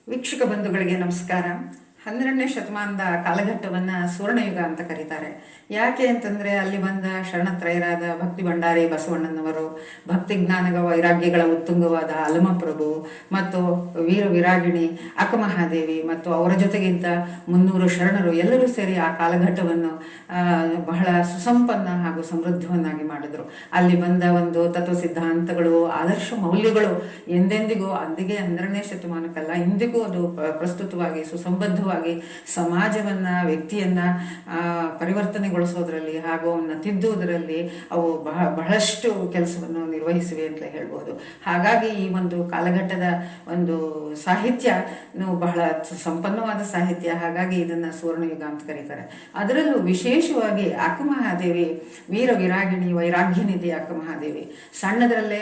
ವೀಕ್ಷಕ ಬಂಧುಗಳಿಗೆ ನಮಸ್ಕಾರ. 12ನೇ ಶತಮಾನದ ಕಾಲಘಟ್ಟವನ್ನು ಸುವರ್ಣಯುಗ ಅಂತ ಕರೀತಾರೆ. ಯಾಕೆ ಅಂತಂದರೆ ಅಲ್ಲಿ ಬಂದ ಶರಣತ್ರಯರಾದ ಭಕ್ತಿ ಭಂಡಾರಿ ಬಸವಣ್ಣನವರು, ಭಕ್ತಿ ಜ್ಞಾನಗ ವೈರಾಗ್ಯಗಳ ಉತ್ತುಂಗವಾದ ಅಲಮಪ್ರಭು ಮತ್ತು ವೀರ ವಿರಾಗಿಣಿ ಅಕ್ಕಮಹಾದೇವಿ ಮತ್ತು ಅವರ ಜೊತೆಗಿಂತ 300 ಶರಣರು ಎಲ್ಲರೂ ಸೇರಿ ಆ ಕಾಲಘಟ್ಟವನ್ನು ಬಹಳ ಸುಸಂಪನ್ನ ಹಾಗೂ ಸಮೃದ್ಧವನ್ನಾಗಿ ಮಾಡಿದರು. ಅಲ್ಲಿ ಬಂದ ಒಂದು ತತ್ವ ಸಿದ್ಧಾಂತಗಳು, ಆದರ್ಶ ಮೌಲ್ಯಗಳು ಎಂದೆಂದಿಗೂ ಅಂದಿಗೆ 12ನೇ ಶತಮಾನಕ್ಕಲ್ಲ ಇಂದಿಗೂ ಅದು ಪ್ರಸ್ತುತವಾಗಿ ಸುಸಂಬದ್ಧವಾಗಿ ಸಮಾಜವನ್ನ, ವ್ಯಕ್ತಿಯನ್ನ ಪರಿವರ್ತನೆಗೊಳಿಸೋದ್ರಲ್ಲಿ ಹಾಗೂ ಅವನ್ನ ತಿದ್ದುವುದರಲ್ಲಿ ಅವು ಬಹಳಷ್ಟು ಕೆಲಸವನ್ನು ನಿರ್ವಹಿಸಿವೆ ಅಂತ ಹೇಳ್ಬೋದು. ಹಾಗಾಗಿ ಈ ಒಂದು ಕಾಲಘಟ್ಟದ ಒಂದು ಸಾಹಿತ್ಯ ಬಹಳ ಸಂಪನ್ನವಾದ ಸಾಹಿತ್ಯ. ಹಾಗಾಗಿ ಇದನ್ನ ಸುವರ್ಣಯುಗ ಅಂತ ಕರೀತಾರೆ. ಅದರಲ್ಲೂ ವಿಶೇಷವಾಗಿ ಅಕ್ಕಮಹಾದೇವಿ ವೀರ ವಿರಾಗಿಣಿ ವೈರಾಗ್ಯನಿಧಿ ಅಕ್ಕಮಹಾದೇವಿ ಸಣ್ಣದರಲ್ಲೇ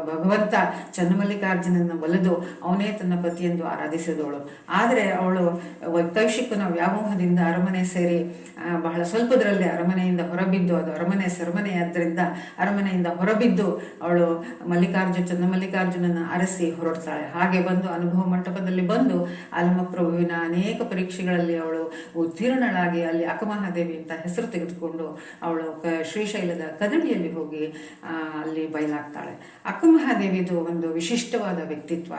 ಭಗವಂತ ಚನ್ನಮಲ್ಲಿಕಾರ್ಜುನನ ಒಲಿದು ಅವನೇ ತನ್ನ ಪತಿಯೆಂದು ಆರಾಧಿಸಿದವಳು. ಆದರೆ ಅವಳು ವೈಕೈಶಿಕನ ವ್ಯಾಮೋಹದಿಂದ ಅರಮನೆ ಸೇರಿ ಬಹಳ ಸ್ವಲ್ಪದರಲ್ಲೇ ಅರಮನೆಯಿಂದ ಹೊರಬಿದ್ದು, ಅದು ಅರಮನೆ ಸೆರಮನೆ ಆದ್ದರಿಂದ ಅರಮನೆಯಿಂದ ಹೊರಬಿದ್ದು ಅವಳು ಚನ್ನಮಲ್ಲಿಕಾರ್ಜುನನ ಅರಸಿ ಹೊರಡ್ತಾಳೆ. ಹಾಗೆ ಬಂದು ಅನುಭವ ಮಂಟಪದಲ್ಲಿ ಬಂದು ಅಲಮಪ್ರಭುವಿನ ಅನೇಕ ಪರೀಕ್ಷೆಗಳಲ್ಲಿ ಅವಳು ಉತ್ತೀರ್ಣಳಾಗಿ ಅಲ್ಲಿ ಅಕ್ಕಮಹಾದೇವಿ ಅಂತ ಹೆಸರು ತೆಗೆದುಕೊಂಡು ಅವಳು ಶ್ರೀಶೈಲದ ಕದಡಿಯಲ್ಲಿ ಹೋಗಿ ಅಲ್ಲಿ ಬಯಲಾಗ್ತಾಳೆ. ಅಕ್ಕಮಹಾದೇವಿದು ಒಂದು ವಿಶಿಷ್ಟವಾದ ವ್ಯಕ್ತಿತ್ವ,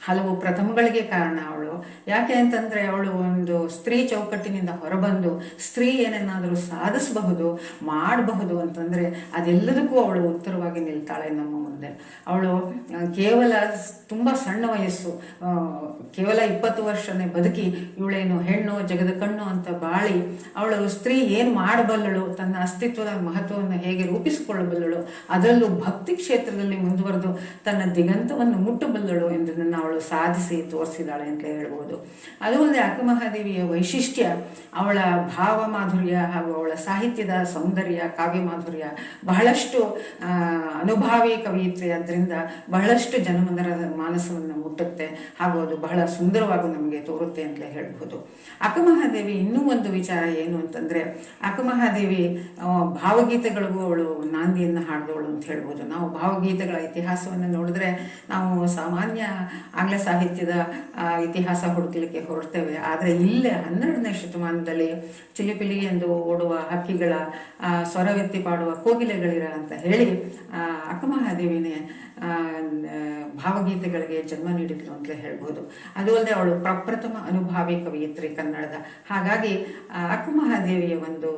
ಹಲವು ಪ್ರಥಮಗಳಿಗೆ ಕಾರಣ ಅವಳು. ಯಾಕೆ ಅಂತಂದ್ರೆ ಅವಳು ಒಂದು ಸ್ತ್ರೀ ಚೌಕಟ್ಟಿನಿಂದ ಹೊರಬಂದು ಸ್ತ್ರೀ ಏನೇನಾದರೂ ಸಾಧಿಸಬಹುದು, ಮಾಡಬಹುದು ಅಂತಂದ್ರೆ ಅದೆಲ್ಲದಕ್ಕೂ ಅವಳು ಉತ್ತರವಾಗಿ ನಿಲ್ತಾಳೆ ನಮ್ಮ ಮುಂದೆ. ಅವಳು ಕೇವಲ ತುಂಬಾ ಸಣ್ಣ ವಯಸ್ಸು, ಕೇವಲ 20 ವರ್ಷನೇ ಬದುಕಿ ಇವಳೇನು ಹೆಣ್ಣು ಜಗದ ಕಣ್ಣು ಅಂತ ಬಾಳಿ ಅವಳು ಸ್ತ್ರೀ ಏನ್ ಮಾಡಬಲ್ಲಳು, ತನ್ನ ಅಸ್ತಿತ್ವದ ಮಹತ್ವವನ್ನು ಹೇಗೆ ರೂಪಿಸಿಕೊಳ್ಳಬಲ್ಲಳು, ಅದರಲ್ಲೂ ಭಕ್ತಿ ಕ್ಷೇತ್ರದಲ್ಲಿ ಮುಂದುವರೆದು ತನ್ನ ದಿಗಂತವನ್ನು ಮುಟ್ಟಬಲ್ಲಳು ಎಂಬುದನ್ನು ಅವಳು ಸಾಧಿಸಿ ತೋರಿಸಿದಾಳೆ ಅಂತ ಹೇಳ್ಬೋದು. ಅದು ಅಲ್ಲದೆ ಅಕ್ಕಮಹಾದೇವಿಯ ವೈಶಿಷ್ಟ್ಯ ಅವಳ ಭಾವ ಮಾಧುರ್ಯ ಹಾಗೂ ಅವಳ ಸಾಹಿತ್ಯದ ಸೌಂದರ್ಯ, ಕಾವ್ಯ ಮಾಧುರ್ಯ ಬಹಳಷ್ಟು ಅನುಭಾವಿ ಕವಿಯಿತ್ರೆ. ಅದರಿಂದ ಬಹಳಷ್ಟು ಜನಮನರ ಮಾನಸವನ್ನು ಮುಟ್ಟುತ್ತೆ ಹಾಗೂ ಅದು ಬಹಳ ಸುಂದರವಾಗಿ ನಮಗೆ ತೋರುತ್ತೆ ಅಂತಲೇ ಹೇಳ್ಬೋದು. ಅಕ್ಕಮಹಾದೇವಿ ಇನ್ನೂ ಒಂದು ವಿಚಾರ ಏನು ಅಂತಂದ್ರೆ, ಅಕ್ಕಮಹಾದೇವಿ ಭಾವಗೀತೆಗಳಿಗೂ ಅವಳು ನಾಂದಿಯನ್ನು ಹಾಡಿದವಳು ಅಂತ ಹೇಳ್ಬೋದು. ನಾವು ಭಾವಗೀತೆಗಳ ಇತಿಹಾಸವನ್ನು ನೋಡಿದ್ರೆ ನಾವು ಸಾಮಾನ್ಯ ಆಂಗ್ಲ ಸಾಹಿತ್ಯದ ಇತಿಹಾಸ ಹುಡುಕಲಿಕ್ಕೆ ಹೊರಡ್ತೇವೆ. ಆದರೆ ಇಲ್ಲೇ 12ನೇ ಶತಮಾನದಲ್ಲಿ ಚಿಲಿಪಿಲಿ ಎಂದು ಓಡುವ ಹಕ್ಕಿಗಳ ಸ್ವರವೆತ್ತಿ ಪಾಡುವ ಕೋಗಿಲೆಗಳಿರ ಅಂತ ಹೇಳಿ ಅಕ್ಕಮಹಾದೇವಿನೇ ಭಾವಗೀತೆಗಳಿಗೆ ಜನ್ಮ ನೀಡಿದ್ಲು ಅಂತಲೇ ಹೇಳ್ಬೋದು. ಅದು ಅಲ್ಲದೆ ಅವಳು ಪ್ರಪ್ರಥಮ ಅನುಭಾವಿ ಕವಿಯಿತ್ರಿ ಕನ್ನಡದ. ಹಾಗಾಗಿ ಅಕ್ಕಮಹಾದೇವಿಯ ಒಂದು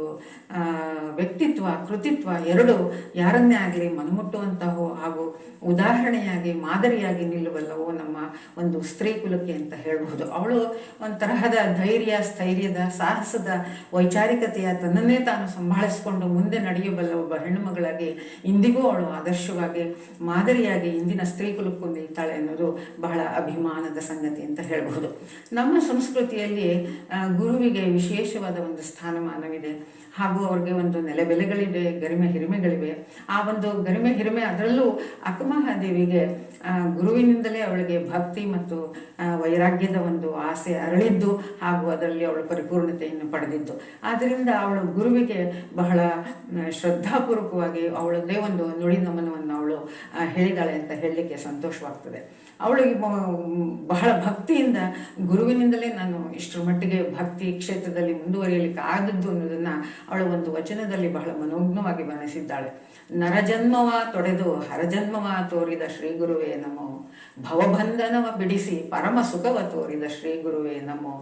ವ್ಯಕ್ತಿತ್ವ, ಕೃತಿತ್ವ ಎರಡು ಯಾರನ್ನೇ ಆಗಲಿ ಮನಮುಟ್ಟುವಂತಹ ಹಾಗೂ ಉದಾಹರಣೆಯಾಗಿ ಮಾದರಿಯಾಗಿ ನಿಲ್ಲುವಲ್ಲವೋ ನಮ್ಮ ಒಂದು ಸ್ತ್ರೀ ಕುಲಕ್ಕೆ ಅಂತ ಹೇಳ್ಬಹುದು. ಅವಳು ಒಂತರಹದ ಧೈರ್ಯ, ಸ್ಥೈರ್ಯದ, ಸಾಹಸದ, ವೈಚಾರಿಕತೆಯ ತನ್ನನ್ನೇ ತಾನು ಸಂಭಾಳಿಸಿಕೊಂಡು ಮುಂದೆ ನಡೆಯಬಲ್ಲ ಒಬ್ಬ ಹೆಣ್ಣು ಮಗಳಾಗಿ ಇಂದಿಗೂ ಅವಳು ಆದರ್ಶವಾಗಿ ಮಾದರಿಯಾಗಿ ಇಂದಿನ ಸ್ತ್ರೀ ಕುಲಕ್ಕೂ ನಿಲ್ತಾಳೆ ಅನ್ನೋದು ಬಹಳ ಅಭಿಮಾನದ ಸಂಗತಿ ಅಂತ ಹೇಳ್ಬಹುದು. ನಮ್ಮ ಸಂಸ್ಕೃತಿಯಲ್ಲಿ ಗುರುವಿಗೆ ವಿಶೇಷವಾದ ಒಂದು ಸ್ಥಾನಮಾನವಿದೆ ಹಾಗೂ ಅವ್ರಿಗೆ ಒಂದು ನೆಲೆಬೆಲೆಗಳಿವೆ, ಗರಿಮೆ ಹಿರಿಮೆಗಳಿವೆ. ಆ ಒಂದು ಗರಿಮೆ ಹಿರಿಮೆ ಅದರಲ್ಲೂ ಅಕ್ಕಮಹಾದೇವಿಗೆ ಗುರುವಿನಿಂದಲೇ ಅವಳಿಗೆ ಭಕ್ತಿ ಮತ್ತು ವೈರಾಗ್ಯದ ಒಂದು ಆಸೆ ಅರಳಿದ್ದು ಹಾಗೂ ಅದರಲ್ಲಿ ಅವಳು ಪರಿಪೂರ್ಣತೆಯನ್ನು ಪಡೆದಿದ್ದು. ಆದ್ದರಿಂದ ಅವಳು ಗುರುವಿಗೆ ಬಹಳ ಶ್ರದ್ಧಾಪೂರ್ವಕವಾಗಿ ಅವಳದೇ ಒಂದು ನುಡಿ ನಮನವನ್ನು ಅವಳು ಹೇಳಿದಾಳೆ ಅಂತ ಹೇಳಲಿಕ್ಕೆ ಸಂತೋಷವಾಗ್ತದೆ. ಅವಳಿಗೆ ಬಹಳ ಭಕ್ತಿಯಿಂದ ಗುರುವಿನಿಂದಲೇ ನಾನು ಇಷ್ಟರ ಮಟ್ಟಿಗೆ ಭಕ್ತಿ ಕ್ಷೇತ್ರದಲ್ಲಿ ಮುಂದುವರಿಯಲಿಕ್ಕೆ ಆದದ್ದು ಅನ್ನೋದನ್ನ ಅವಳು ಒಂದು ವಚನದಲ್ಲಿ ಬಹಳ ಮನೋಜ್ಞವಾಗಿ ವರ್ಣಿಸಿದ್ದಾಳೆ. ನರಜನ್ಮವ ತೊಡೆದು ಹರಜನ್ಮವ ತೋರಿದ ಶ್ರೀ ಗುರುವೇ ನಮೋ, ಭವಬಂಧನವ ಬಿಡಿಸಿ ಪರಮ ಸುಖವ ತೋರಿದ ಶ್ರೀ ಗುರುವೇ ನಮೋ,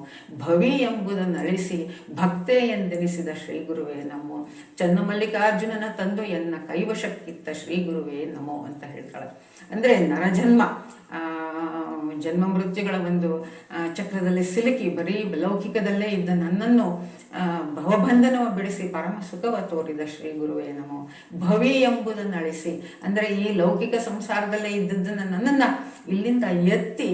ಭವಿ ಎಂಬುದನ್ನು ಅಳಿಸಿ ಭಕ್ತೆ ಎಂದೆನಿಸಿದ ಶ್ರೀ ಗುರುವೇ ನಮೋ, ಚನ್ನಮಲ್ಲಿಕಾರ್ಜುನನ ತಂದು ಎನ್ನ ಕೈವಶಕ್ಕಿತ್ತ ಶ್ರೀ ಗುರುವೇ ನಮೋ ಅಂತ ಹೇಳ್ತಾಳೆ. ಅಂದ್ರೆ ನರಜನ್ಮ, ಜನ್ಮ ಮೃತ್ಯುಗಳ ಒಂದು ಚಕ್ರದಲ್ಲಿ ಸಿಲುಕಿ ಬರೀ ಲೌಕಿಕದಲ್ಲೇ ಇದ್ದ ನನ್ನನ್ನು ಭವಬಂಧನವ ಬಿಡಿಸಿ ಪರಮ ಸುಖವ ತೋರಿದ ಶ್ರೀ ಗುರುವೇ ನಮೋ, ಭವಿ ಎಂಬುದನ್ನು ಅಳಿಸಿ ಅಂದ್ರೆ ಈ ಲೌಕಿಕ ಸಂಸಾರದಲ್ಲೇ ಇದ್ದದ್ದನ್ನು ನನ್ನನ್ನ ಇಲ್ಲಿಂದ ಎತ್ತಿ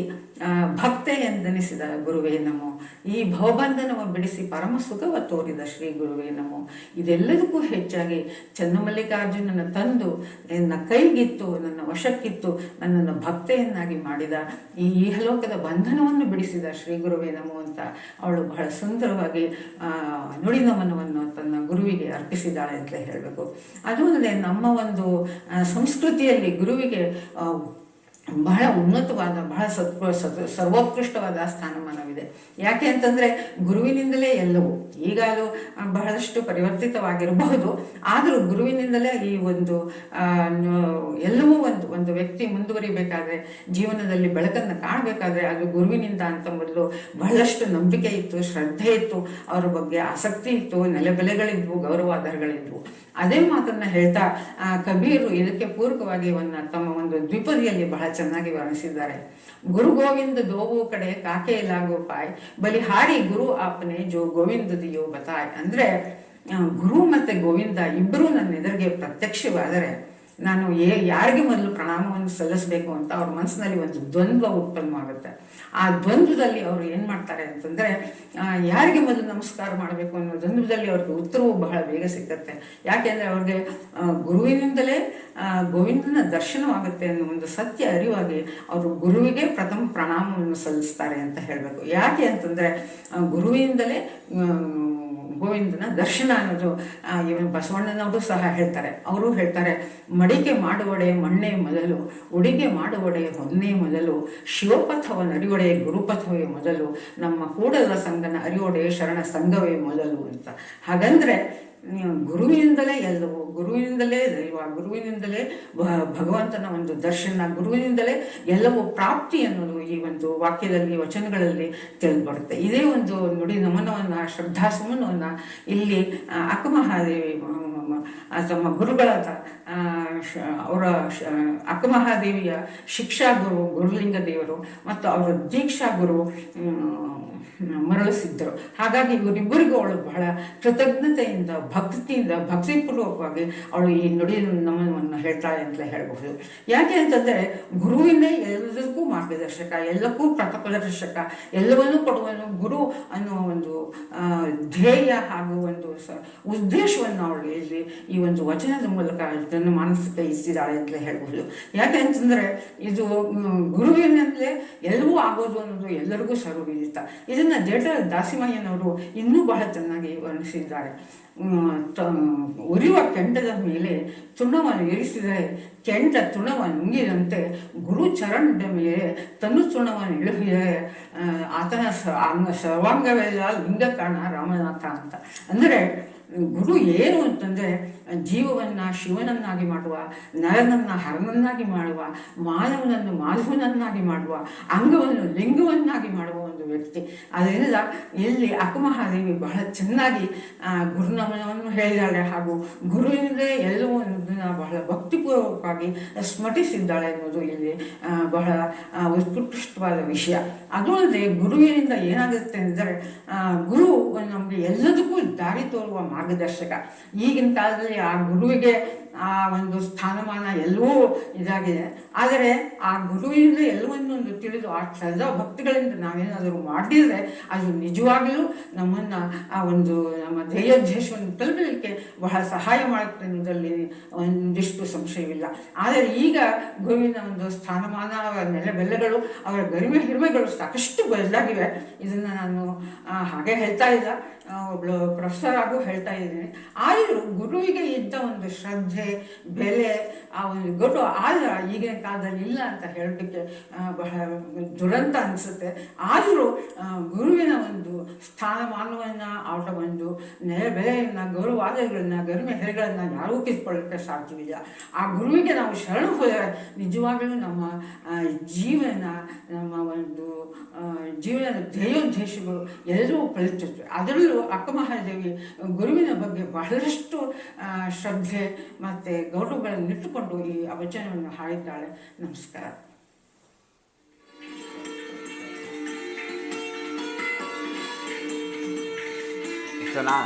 ಭಕ್ತೆ ಎಂದೆನಿಸಿದ ಗುರುವೇ ನಮೋ, ಈ ಭವಬಂಧನವ ಬಿಡಿಸಿ ಪರಮ ಸುಖವ ತೋರಿದ ಶ್ರೀ ಗುರುವೇ ನಮೋ. ಇದೆಲ್ಲದಕ್ಕೂ ಹೆಚ್ಚಾಗಿ ಚನ್ನಮಲ್ಲಿಕಾರ್ಜುನನ ತಂದು ನನ್ನ ಕೈಗಿತ್ತು, ನನ್ನ ವಶಕ್ಕಿತ್ತು, ನನ್ನನ್ನು ಭಕ್ತೆಯನ್ನಾಗಿ ಮಾಡಿದ, ಈ ಇಹಲೋಕದ ಬಂಧನವನ್ನು ಬಿಡಿಸಿದ ಶ್ರೀ ಗುರುವೇ ನಮೋ ಅಂತ ಅವಳು ಬಹಳ ಸುಂದರವಾಗಿ ನುಡಿ ನಮನವನ್ನು ತನ್ನ ಗುರುವಿಗೆ ಅರ್ಪಿಸಿದ್ದಾಳೆ ಅಂತಲೇ ಹೇಳಬೇಕು. ಅದು ಅಲ್ಲದೆ ನಮ್ಮ ಒಂದು ಸಂಸ್ಕೃತಿಯಲ್ಲಿ ಗುರುವಿಗೆ ಬಹಳ ಉನ್ನತವಾದ, ಬಹಳ ಸರ್ವೋತ್ಕೃಷ್ಟವಾದ ಸ್ಥಾನಮಾನವಿದೆ. ಯಾಕೆ ಅಂತಂದರೆ ಗುರುವಿನಿಂದಲೇ ಎಲ್ಲವೂ. ಈಗ ಅದು ಬಹಳಷ್ಟು ಪರಿವರ್ತಿತವಾಗಿರಬಹುದು, ಆದರೂ ಗುರುವಿನಿಂದಲೇ ಈ ಒಂದು ಎಲ್ಲವೂ ಒಂದು ವ್ಯಕ್ತಿ ಮುಂದುವರಿಬೇಕಾದ್ರೆ, ಜೀವನದಲ್ಲಿ ಬೆಳಕನ್ನು ಕಾಣಬೇಕಾದ್ರೆ ಅದು ಗುರುವಿನಿಂದ ಅಂತ ಮೊದಲು ಬಹಳಷ್ಟು ನಂಬಿಕೆ ಇತ್ತು, ಶ್ರದ್ಧೆ ಇತ್ತು, ಅವರ ಬಗ್ಗೆ ಆಸಕ್ತಿ ಇತ್ತು, ನೆಲೆಬೆಲೆಗಳಿದ್ವು, ಗೌರವಾಧಾರಗಳಿದ್ವು. ಅದೇ ಮಾತನ್ನು ಹೇಳ್ತಾ ಕಬೀರು ಇದಕ್ಕೆ ಪೂರಕವಾಗಿ ತಮ್ಮ ಒಂದು ದ್ವಿಪದಿಯಲ್ಲಿ ಬಹಳ ಚೆನ್ನಾಗಿ ವರ್ಣಿಸಿದ್ದಾರೆ. ಗುರು ಗೋವಿಂದ ದೋವು ಕಡೆ ಕಾಕೆ ಲಾಗೋ ಪಾಯ್ ಬಲಿಹಾರಿ ಗುರು ಆಪ್ನೆ ಜೋ ಗೋವಿಂದ ದಿಯೋ ಬತಾಯ್. ಅಂದ್ರೆ ಗುರು ಮತ್ತೆ ಗೋವಿಂದ ಇಬ್ಬರೂ ನನ್ನ ಎದುರಿಗೆ ಪ್ರತ್ಯಕ್ಷವಾದರೆ ನಾನು ಯಾರಿಗೆ ಮೊದಲು ಪ್ರಣಾಮವನ್ನು ಸಲ್ಲಿಸಬೇಕು ಅಂತ ಅವ್ರ ಮನಸ್ಸಿನಲ್ಲಿ ಒಂದು ದ್ವಂದ್ವ ಉತ್ಪನ್ನವಾಗುತ್ತೆ. ಆ ದ್ವಂದ್ವದಲ್ಲಿ ಅವರು ಏನು ಮಾಡ್ತಾರೆ ಅಂತಂದರೆ, ಯಾರಿಗೆ ಮೊದಲು ನಮಸ್ಕಾರ ಮಾಡಬೇಕು ಅನ್ನೋ ದ್ವಂದ್ವದಲ್ಲಿ ಅವ್ರಿಗೆ ಉತ್ತರವು ಬಹಳ ಬೇಗ ಸಿಕ್ಕತ್ತೆ. ಯಾಕೆಂದರೆ ಅವ್ರಿಗೆ ಗುರುವಿನಿಂದಲೇ ಗೋವಿಂದನ ದರ್ಶನವಾಗುತ್ತೆ ಅನ್ನೋ ಒಂದು ಸತ್ಯ ಅರಿವಾಗಿ ಅವರು ಗುರುವಿಗೆ ಪ್ರಥಮ ಪ್ರಣಾಮವನ್ನು ಸಲ್ಲಿಸ್ತಾರೆ ಅಂತ ಹೇಳಬೇಕು. ಯಾಕೆ ಅಂತಂದರೆ ಗುರುವಿನಿಂದಲೇ ಗೋವಿಂದನ ದರ್ಶನ ಅನ್ನೋದು ಇವನು ಬಸವಣ್ಣನವರು ಸಹ ಹೇಳ್ತಾರೆ. ಅವರು ಹೇಳ್ತಾರೆ, ಮಡಿಕೆ ಮಾಡುವಡೆ ಮಣ್ಣೆ ಮೊದಲು, ಉಡಿಗೆ ಮಾಡುವಡೆ ಹೊನ್ನೆ ಮೊದಲು, ಶಿವಪಥವನ ಅರಿವಡೆ ಗುರುಪಥವೇ ಮೊದಲು, ನಮ್ಮ ಕೂಡಲ ಸಂಗನ ಅರಿವಡೆ ಶರಣ ಸಂಘವೇ ಮೊದಲು ಅಂತ. ಹಾಗಂದ್ರೆ ಗುರುವಿನಿಂದಲೇ ಎಲ್ಲವೂ, ಗುರುವಿನಿಂದಲೇ ದೈವ, ಗುರುವಿನಿಂದಲೇ ಭಗವಂತನ ಒಂದು ದರ್ಶನ, ಗುರುವಿನಿಂದಲೇ ಎಲ್ಲವೂ ಪ್ರಾಪ್ತಿ ಅನ್ನೋದು ಈ ಒಂದು ವಾಕ್ಯದಲ್ಲಿ, ವಚನಗಳಲ್ಲಿ ತಿಳಿದು ಬರುತ್ತೆ. ಇದೇ ಒಂದು ನುಡಿ ನಮನವನ್ನು, ಶ್ರದ್ಧಾಸುಮನವನ್ನು ಇಲ್ಲಿ ಅಕ್ಕಮಹಾದೇವಿ ತಮ್ಮ ಗುರುಗಳಾದ ಅವರ ಅಕ್ಕಮಹಾದೇವಿಯ ಶಿಕ್ಷಾ ಗುರು ಗುರುಲಿಂಗ ದೇವರು ಮತ್ತು ಅವರ ದೀಕ್ಷಾ ಗುರು ಮರಳಿಸಿದ್ದರು. ಹಾಗಾಗಿ ಇವರಿಬ್ಬರಿಗೂ ಅವಳು ಬಹಳ ಕೃತಜ್ಞತೆಯಿಂದ, ಭಕ್ತಿಪೂರ್ವಕವಾಗಿ ಅವಳು ಈ ನುಡಿ ನಮನವನ್ನು ಹೇಳ್ತಾಳೆ ಅಂತಲೇ ಹೇಳಬಹುದು. ಯಾಕೆ ಅಂತಂದರೆ ಗುರುವಿನೇ ಎಲ್ಲದಕ್ಕೂ ಮಾರ್ಗದರ್ಶಕ, ಎಲ್ಲಕ್ಕೂ ಪ್ರದರ್ಶಕ, ಎಲ್ಲವನ್ನೂ ಕೊಡುವನು ಗುರು ಅನ್ನೋ ಒಂದು ಧ್ಯೇಯ ಹಾಗೂ ಒಂದು ಉದ್ದೇಶವನ್ನು ಅವಳು ಇಲ್ಲಿ ಈ ಒಂದು ವಚನದ ಮೂಲಕ ಇದನ್ನು ಮಾನಸಿಕ ಇಸಿದಾಳೆ ಅಂತಲೇ ಹೇಳಬಹುದು. ಯಾಕೆ ಅಂತಂದರೆ ಇದು ಗುರುವಿನಂತಲೇ ಎಲ್ಲವೂ ಆಗೋದು ಅನ್ನೋದು ಎಲ್ಲರಿಗೂ ಸರ್ವವಿದಿತ. ಇದನ್ನು ಜೇಟ ದಾಸಿಮಯ್ಯನವರು ಇನ್ನೂ ಬಹಳ ಚೆನ್ನಾಗಿ ವರ್ಣಿಸಿದ್ದಾರೆ. ಉರಿಯುವ ಕೆಂಡದ ಮೇಲೆ ತುಣವನ್ನು ಇರಿಸಿದರೆ ಕೆಂಡ ತುಣವ ನುಂಗಿದಂತೆ ಗುರು ಚರಣದ ಮೇಲೆ ತನು ತುಣವನ್ನು ಇಳಿಸಿದರೆ ಆತನ ಸರ್ವಾಂಗವೆಲ್ಲ ಲಿಂಗ ಕಾರಣ ರಾಮನಾಥ ಅಂತ. ಅಂದರೆ ಗುರು ಏನು ಅಂತಂದರೆ ಜೀವವನ್ನು ಶಿವನನ್ನಾಗಿ ಮಾಡುವ, ನರನನ್ನು ಹರನನ್ನಾಗಿ ಮಾಡುವ, ಮಾನವನನ್ನು ಮಾಧವನನ್ನಾಗಿ ಮಾಡುವ, ಅಂಗವನ್ನು ಲಿಂಗವನ್ನಾಗಿ ಮಾಡುವ ಒಂದು ವ್ಯಕ್ತಿ. ಅದರಿಂದ ಇಲ್ಲಿ ಅಕ್ಕಮಹಾದೇವಿ ಬಹಳ ಚೆನ್ನಾಗಿ ಗುರುನಮನವನ್ನು ಹೇಳಿದ್ದಾಳೆ ಹಾಗೂ ಗುರುವಿನಿಂದಲೇ ಎಲ್ಲವೂ ಅನ್ನೋದನ್ನು ಬಹಳ ಭಕ್ತಿಪೂರ್ವಕವಾಗಿ ಸ್ಮರಿಸಿದ್ದಾಳೆ ಅನ್ನೋದು ಇಲ್ಲಿ ಬಹಳ ಉತ್ಕೃಷ್ಟವಾದ ವಿಷಯ. ಅದು ಅಲ್ಲದೆ ಗುರುವಿನಿಂದ ಏನಾಗುತ್ತೆ ಅಂದರೆ ಗುರು ನಮಗೆ ಎಲ್ಲದಕ್ಕೂ ದಾರಿ ತೋರುವ ಮಾರ್ಗದರ್ಶಕ. ಈಗಿನ ಕಾಲದಲ್ಲಿ ಆ ಗುರುವಿಗೆ ಆ ಒಂದು ಸ್ಥಾನಮಾನ ಎಲ್ಲವೂ ಇದಾಗಿದೆ. ಆದರೆ ಆ ಗುರುವಿನಿಂದ ಎಲ್ಲವನ್ನೊಂದು ತಿಳಿದು ಆ ಶ್ರದ್ಧಾ ಭಕ್ತಿಗಳಿಂದ ನಾವೇನಾದರೂ ಮಾಡಿದರೆ ಅದು ನಿಜವಾಗಲೂ ನಮ್ಮನ್ನು ಆ ಒಂದು ನಮ್ಮ ಧ್ಯೇಯೋದ್ದೇಶವನ್ನು ತಲುಪಲಿಕ್ಕೆ ಬಹಳ ಸಹಾಯ ಮಾಡುತ್ತೆ ಅನ್ನೋದರಲ್ಲಿ ಒಂದಿಷ್ಟು ಸಂಶಯವಿಲ್ಲ. ಆದರೆ ಈಗ ಗುರುವಿನ ಒಂದು ಸ್ಥಾನಮಾನ, ಅವರ ನೆಲೆಬೆಲೆಗಳು, ಅವರ ಗರಿಮೆ ಹಿರಿಮೆಗಳು ಸಾಕಷ್ಟು ಬದಲಾಗಿವೆ. ಇದನ್ನು ನಾನು ಹಾಗೆ ಹೇಳ್ತಾ ಇಲ್ಲ, ಒಬ್ಬಳು ಪ್ರೊಫೆಸರ್ ಆಗು ಹೇಳ್ತಾ ಇದ್ದೀನಿ. ಆದರೂ ಗುರುವಿಗೆ ಇದ್ದ ಒಂದು ಶ್ರದ್ಧೆ, ಬೆಲೆ, ಆ ಒಂದು ಗೌರವ ಆದ್ರೆ ಈಗಿನ ಕಾಲದಲ್ಲಿ ಇಲ್ಲ ಅಂತ ಹೇಳೋದಕ್ಕೆ ಬಹಳ ದುರಂತ ಅನಿಸುತ್ತೆ. ಆದರೂ ಗುರುವಿನ ಒಂದು ಸ್ಥಾನಮಾನವನ್ನು, ಅವರ ಒಂದು ಬೆಲೆಯನ್ನು, ಗೌರವಾದಗಳನ್ನು, ಗರಿಮೆ ಹೆರೆಗಳನ್ನು ಯಾರೂ ಕಿತ್ಕೊಳ್ಳೋಕ್ಕೆ ಸಾಧ್ಯವಿಲ್ಲ. ಆ ಗುರುವಿಗೆ ನಾವು ಶರಣು ಹೋದರೆ ನಿಜವಾಗಲೂ ನಮ್ಮ ಜೀವನ, ನಮ್ಮ ಒಂದು ಜೀವನದ ಧ್ಯೇಯೋದ್ದೇಶಗಳು ಎಲ್ಲವೂ ಫಲಿಸುತ್ತವೆ. ಅದರಲ್ಲೂ ಅಕ್ಕಮಹಾದೇವಿ ಗುರುವಿನ ಬಗ್ಗೆ ಬಹಳಷ್ಟು ಶ್ರದ್ಧೆ ಮತ್ತು ಗೌರವಗಳನ್ನು ಇಟ್ಟುಕೊಂಡು ಈ ವಚನವನ್ನು ಹಾಡಿದ್ದಾಳೆ. ನಮಸ್ಕಾರ. ಇಷ್ಟನಾ?